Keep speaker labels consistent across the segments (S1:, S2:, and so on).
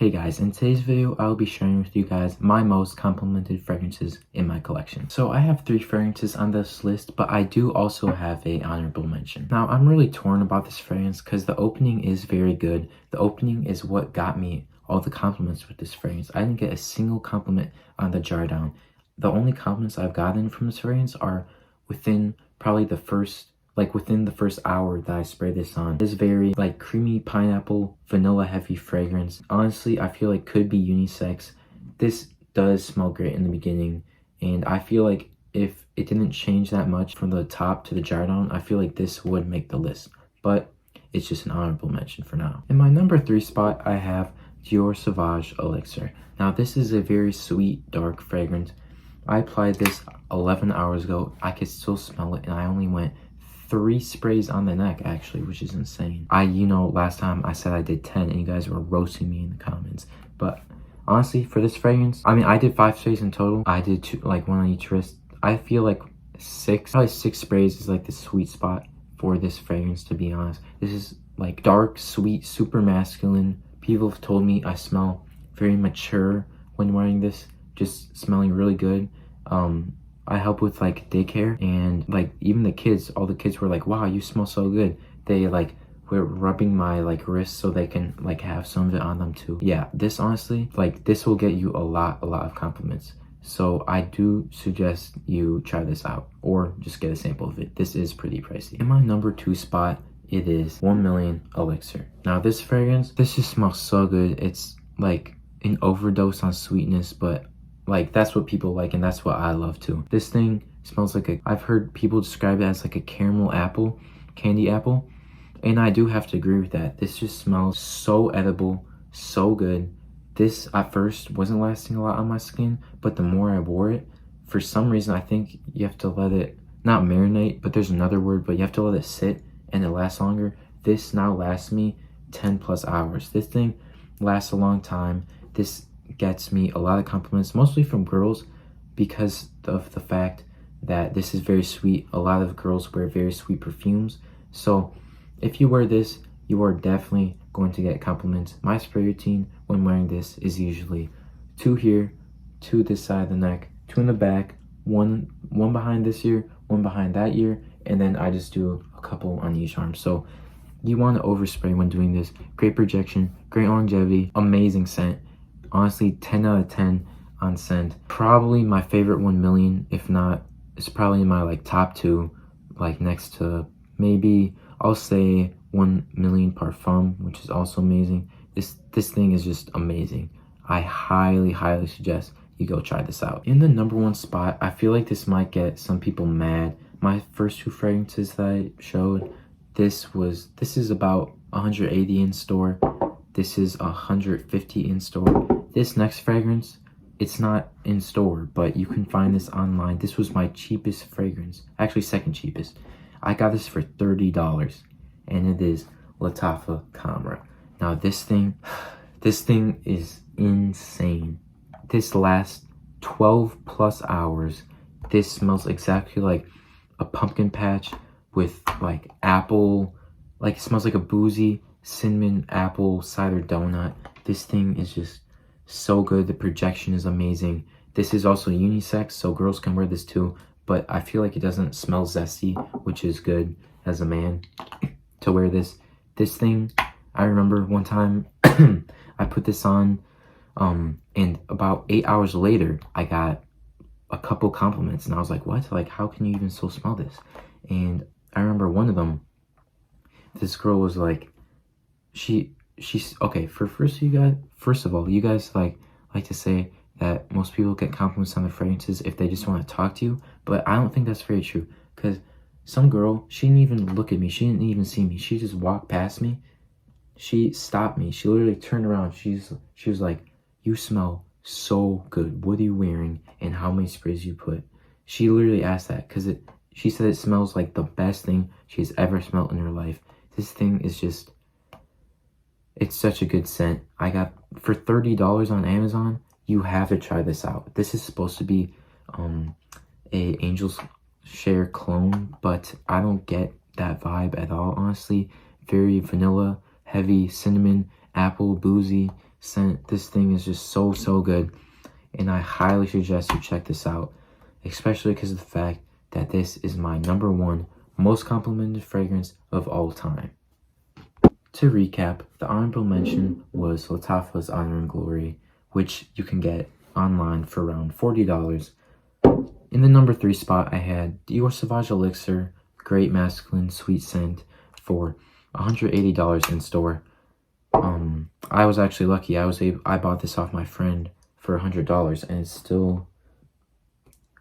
S1: Hey guys, in today's video, I'll be sharing with you guys my most complimented fragrances in my collection. So I have 3 fragrances on this list, but I do also have a honorable mention. Now, I'm really torn about this fragrance because the opening is very good. The opening is what got me all the compliments with this fragrance. I didn't get a single compliment on the jar down. The only compliments I've gotten from this fragrance are within probably within the first hour that I spray this on. This very creamy pineapple, vanilla heavy fragrance. Honestly, I feel like could be unisex. This does smell great in the beginning, and I feel like if it didn't change that much from the top to the jar down, I feel like this would make the list. But it's just an honorable mention for now. In my number 3 spot, I have Dior Sauvage Elixir. Now this is a very sweet, dark fragrance. I applied this 11 hours ago. I could still smell it, and I only went 3 sprays on the neck actually, which is insane. Last time I said I did 10 and you guys were roasting me in the comments, but honestly for this fragrance, I did 5 sprays in total. I did 2, one on each wrist. I feel like probably 6 sprays is like the sweet spot for this fragrance, to be honest. This is like dark, sweet, super masculine. People have told me I smell very mature when wearing this, just smelling really good. I help with daycare, and even the kids, all the kids were like, wow, you smell so good. They were rubbing my wrists so they can have some of it on them too. Yeah, this honestly, this will get you a lot of compliments. So I do suggest you try this out or just get a sample of it. This is pretty pricey. In my number 2 spot, it is 1 Million Elixir. Now this fragrance, this just smells so good. It's like an overdose on sweetness, but that's what people like, and that's what I love too. This thing smells like I've heard people describe it as like a caramel apple, candy apple, and I do have to agree with that. This just smells so edible, so good. This at first wasn't lasting a lot on my skin, but the more I wore it, for some reason I think you have to let it, not marinate, but there's another word, but you have to let it sit and it lasts longer. This now lasts me 10 plus hours. This thing lasts a long time. This gets me a lot of compliments, mostly from girls, because of the fact that this is very sweet. A lot of girls wear very sweet perfumes, so if you wear this, you are definitely going to get compliments. My spray routine when wearing this is usually 2 here, 2 this side of the neck, 2 in the back, one behind this ear, 1 behind that ear, and then I just do a couple on each arm. So you want to overspray when doing this. Great projection, great longevity, amazing scent. Honestly, 10 out of 10 on scent. Probably my favorite 1 Million, if not, it's probably in my top 2, next to maybe I'll say 1 Million Parfum, which is also amazing. This thing is just amazing. I highly suggest you go try this out. In the number 1 spot, I feel like this might get some people mad. My first 2 fragrances that I showed, this is about 180 in store. This is 150 in store. This next fragrance, it's not in store, but you can find this online. This was my cheapest fragrance, actually second cheapest. I got this for $30, and it is Lattafa Khamrah. Now this thing is insane. This lasts 12 plus hours. This smells exactly like a pumpkin patch with apple, it smells like a boozy cinnamon apple cider donut. This thing is just so good. The projection is amazing. This is also unisex, so girls can wear this too, but I feel like it doesn't smell zesty, which is good as a man to wear this. This thing, I remember one time I put this on, and about 8 hours later I got a couple compliments, and I was like, what? How can you even still smell this? And I remember one of them, this girl was like, she's okay. First of all, you guys like to say that most people get compliments on their fragrances if they just want to talk to you, but I don't think that's very true, because some girl, she didn't even look at me, she didn't even see me, she just walked past me, she stopped me, she literally turned around, she was like, you smell so good, what are you wearing and how many sprays you put? She literally asked that because she said it smells like the best thing she's ever smelled in her life. This thing is just, it's such a good scent. I got for $30 on Amazon. You have to try this out. This is supposed to be a Angel's Share clone, but I don't get that vibe at all, honestly. Very vanilla, heavy, cinnamon, apple, boozy. scent. This thing is just so good, and I highly suggest you check this out, especially because of the fact that this is my #1 most complimented fragrance of all time. To recap, the honorable mention was Lattafa's Honor and Glory, which you can get online for around $40. In the #3 spot, I had Dior Sauvage Elixir, great masculine sweet scent, for $180 in store. I was actually lucky. I bought this off my friend for $100, and it's still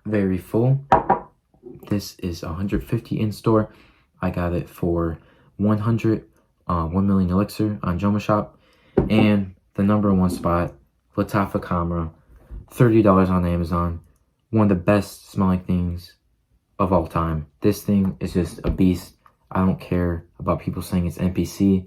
S1: very full. This is $150 in store. I got it for $100. 1 Million Elixir on Joma Shop. And the #1 spot, Lattafa Khamrah, $30 on Amazon. One of the best smelling things of all time. This thing is just a beast. I don't care about people saying it's NPC.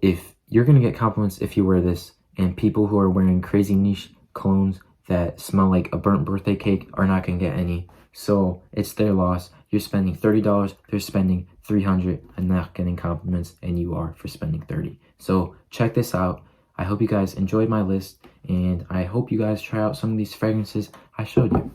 S1: If you're going to get compliments if you wear this, and people who are wearing crazy niche colognes that smell like a burnt birthday cake are not going to get any. So it's their loss. You're spending $30, they're spending $300 and not getting compliments, and you are for spending $30. So check this out. I hope you guys enjoyed my list, and I hope you guys try out some of these fragrances I showed you.